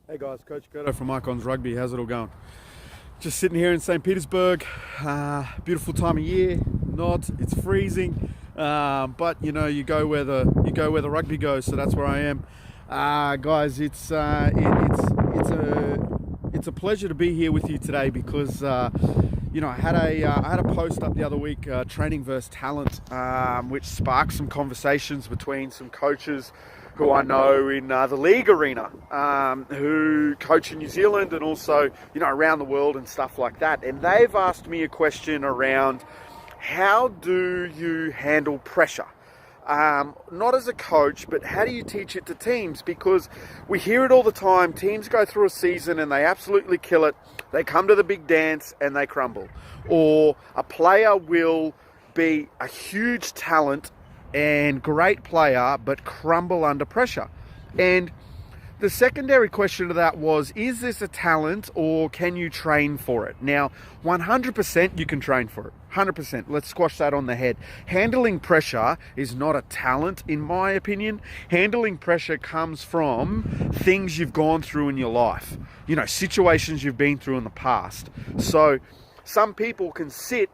Hey guys, Coach Gerdo from Icons Rugby. How's it all going? Just sitting here in St. Petersburg. Beautiful time of year. Not, it's freezing, but you go where the rugby goes. So that's where I am, guys. It's a pleasure to be here with you today because I had a post up the other week, training versus talent, which sparked some conversations between some coaches who I know in the league arena, who coach in New Zealand and also, around the world and stuff like that. And they've asked me a question around how do you handle pressure? Not as a coach, but how do you teach it to teams? Because we hear it all the time. Teams go through a season and they absolutely kill it. They come to the big dance and they crumble. Or a player will be a huge talent and great player, but crumble under pressure. And the secondary question to that was, is this a talent or can you train for it? Now, 100% you can train for it. 100%. Let's squash that on the head. Handling pressure is not a talent, in my opinion. Handling pressure comes from things you've gone through in your life. Situations you've been through in the past. So some people can sit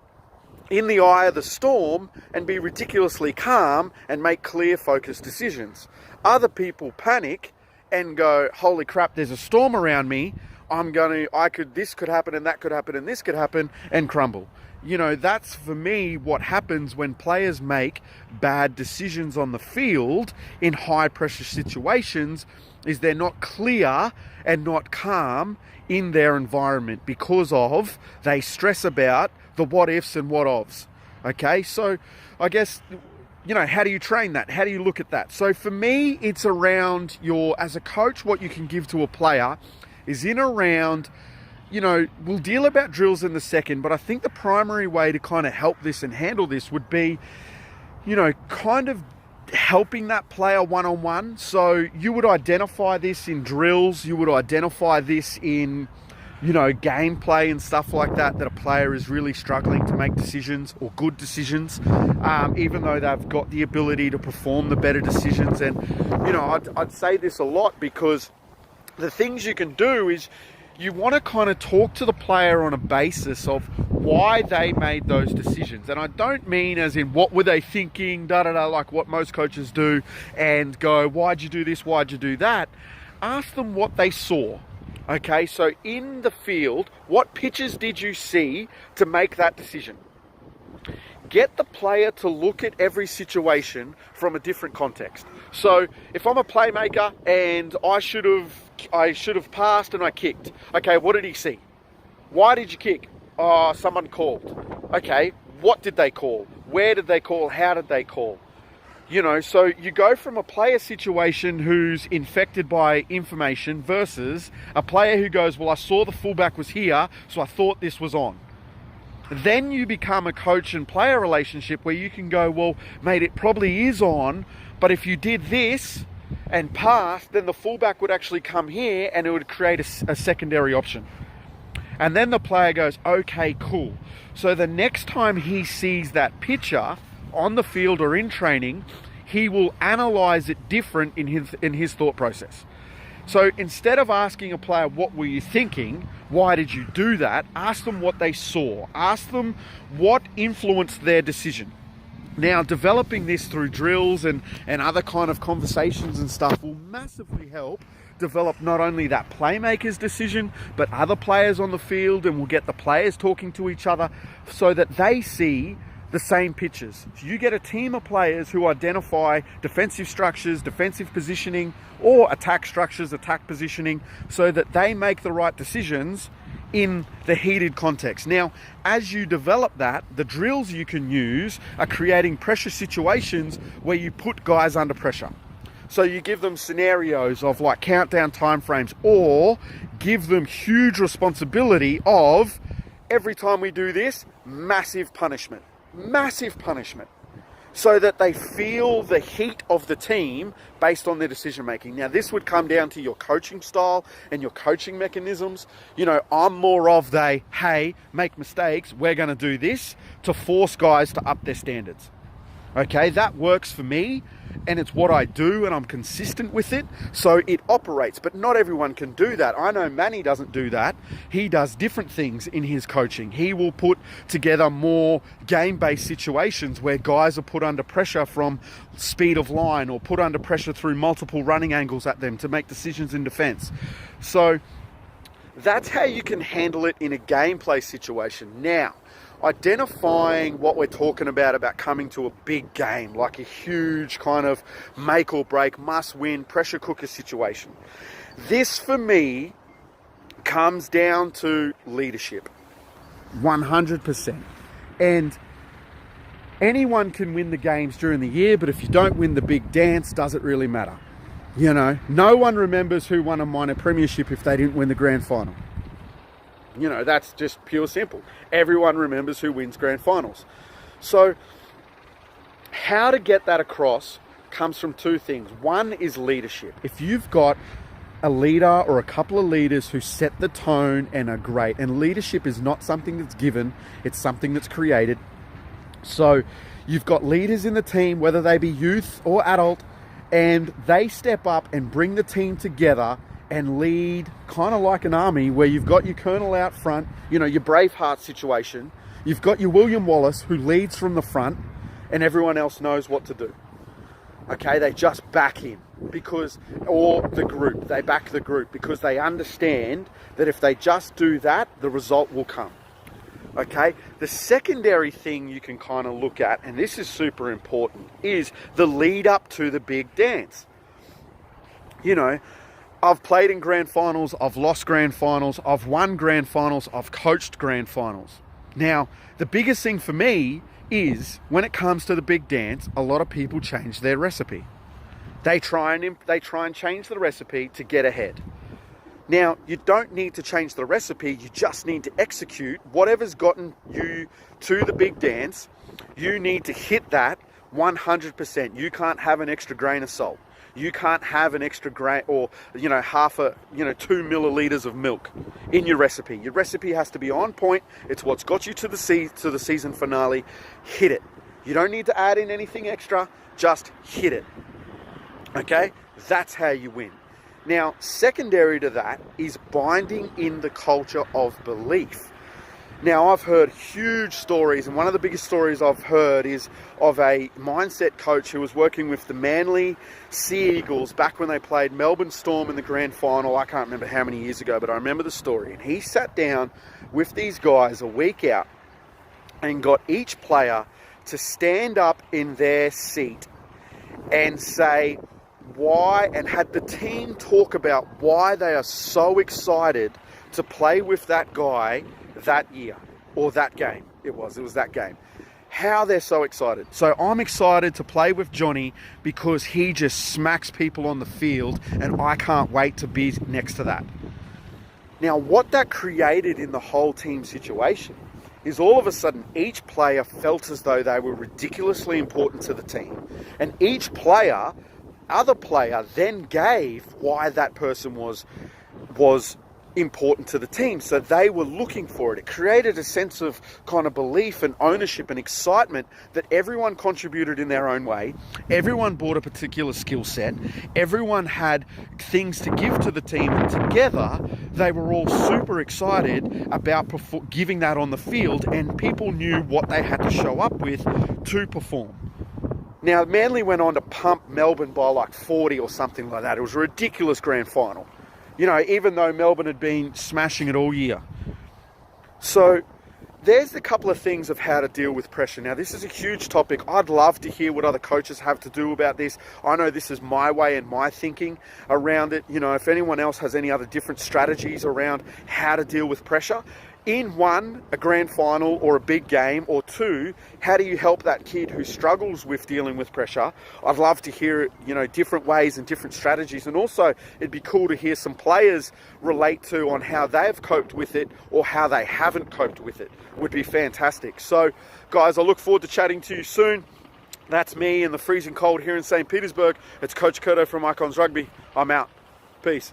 in the eye of the storm and be ridiculously calm and make clear, focused decisions. Other people panic and go, holy crap, there's a storm around me. This could happen and that could happen and this could happen, and crumble. That's for me what happens when players make bad decisions on the field in high pressure situations, is they're not clear and not calm in their environment because of they stress about the what ifs and what ofs. Okay, so I guess, how do you train that? How do you look at that? So for me, it's around as a coach, what you can give to a player is in around, we'll deal about drills in the second, but I think the primary way to kind of help this and handle this would be, kind of helping that player one-on-one. So you would identify this in drills, you would identify this in gameplay and stuff like that a player is really struggling to make decisions or good decisions, even though they've got the ability to perform the better decisions. And, I'd say this a lot because the things you can do is you want to kind of talk to the player on a basis of why they made those decisions. And I don't mean as in what were they thinking, like what most coaches do, and go, why'd you do this, why'd you do that? Ask them what they saw. Okay, so in the field, what pitches did you see to make that decision? Get the player to look at every situation from a different context. So if I'm a playmaker and I should have passed and I kicked. Okay, what did he see? Why did you kick? Oh, someone called. Okay, what did they call? Where did they call? How did they call? So you go from a player situation who's infected by information versus a player who goes, well, I saw the fullback was here, so I thought this was on. Then you become a coach and player relationship where you can go, well, mate, it probably is on, but if you did this and passed, then the fullback would actually come here and it would create a secondary option. And then the player goes, okay, cool. So the next time he sees that picture on the field or in training, he will analyze it different in his thought process. So instead of asking a player, what were you thinking? Why did you do that? Ask them what they saw. Ask them what influenced their decision. Now, developing this through drills and other kind of conversations and stuff will massively help develop not only that playmaker's decision, but other players on the field, and will get the players talking to each other so that they see the same pictures. So you get a team of players who identify defensive structures, defensive positioning, or attack structures, attack positioning, so that they make the right decisions in the heated context. Now, as you develop that, the drills you can use are creating pressure situations where you put guys under pressure. So you give them scenarios of like countdown timeframes, or give them huge responsibility of every time we do this, massive punishment, so that they feel the heat of the team based on their decision making. Now, this would come down to your coaching style and your coaching mechanisms. I'm more of hey, make mistakes, we're going to do this, to force guys to up their standards. Okay, that works for me. and it's what I do, and I'm consistent with it, so it operates. But not everyone can do that. I know Manny doesn't do that. He does different things in his coaching. He will put together more game-based situations where guys are put under pressure from speed of line, or put under pressure through multiple running angles at them to make decisions in defense. So that's how you can handle it in a gameplay situation. Now, identifying what we're talking about coming to a big game, like a huge kind of make or break, must win, pressure cooker situation. This, for me, comes down to leadership, 100%. And anyone can win the games during the year, but if you don't win the big dance, does it really matter? You know, no one remembers who won a minor premiership if they didn't win the grand final. You know, that's just pure simple. Everyone remembers who wins grand finals. So how to get that across comes from two things. One is leadership. If you've got a leader or a couple of leaders who set the tone and are great, and leadership is not something that's given, it's something that's created. So you've got leaders in the team, whether they be youth or adult, and they step up and bring the team together and lead kind of like an army, where you've got your colonel out front, you know, your Braveheart situation. You've got your William Wallace who leads from the front, and everyone else knows what to do. Okay, they just back him or the group, they back the group because they understand that if they just do that, the result will come. Okay, the secondary thing you can kind of look at, and this is super important, is the lead up to the big dance. You know, I've played in grand finals, I've lost grand finals, I've won grand finals, I've coached grand finals. Now, the biggest thing for me is when it comes to the big dance, a lot of people change their recipe. They try and change the recipe to get ahead. Now, you don't need to change the recipe, you just need to execute whatever's gotten you to the big dance. You need to hit that 100%. You can't have an extra grain of salt. You can't have an extra grain or, you know, 2 milliliters of milk in your recipe. Your recipe has to be on point. It's what's got you to the season finale. Hit it. You don't need to add in anything extra. Just hit it. Okay? That's how you win. Now, secondary to that is binding in the culture of belief. Now, I've heard huge stories, and one of the biggest stories I've heard is of a mindset coach who was working with the Manly Sea Eagles back when they played Melbourne Storm in the grand final. I can't remember how many years ago, but I remember the story. And he sat down with these guys a week out and got each player to stand up in their seat and say why, and had the team talk about why they are so excited to play with that guy that year, or that game. It was that game. How they're so excited. So I'm excited to play with Johnny because he just smacks people on the field, and I can't wait to be next to that. Now, what that created in the whole team situation is all of a sudden each player felt as though they were ridiculously important to the team. And each other player then gave why that person was important to the team. So they were looking for it. It created a sense of kind of belief and ownership and excitement that everyone contributed in their own way. Everyone brought a particular skill set. Everyone had things to give to the team. And together, they were all super excited about giving that on the field, and people knew what they had to show up with to perform. Now, Manly went on to pump Melbourne by like 40 or something like that. It was a ridiculous grand final. You know, even though Melbourne had been smashing it all year. So there's a couple of things of how to deal with pressure. Now, this is a huge topic. I'd love to hear what other coaches have to do about this. I know this is my way and my thinking around it. You know, if anyone else has any other different strategies around how to deal with pressure, in one, a grand final or a big game, or two, how do you help that kid who struggles with dealing with pressure? I'd love to hear, you know, different ways and different strategies. And also, it'd be cool to hear some players relate to on how they've coped with it or how they haven't coped with it. Would be fantastic. So, guys, I look forward to chatting to you soon. That's me in the freezing cold here in St. Petersburg. It's Coach Curto from Icons Rugby. I'm out. Peace.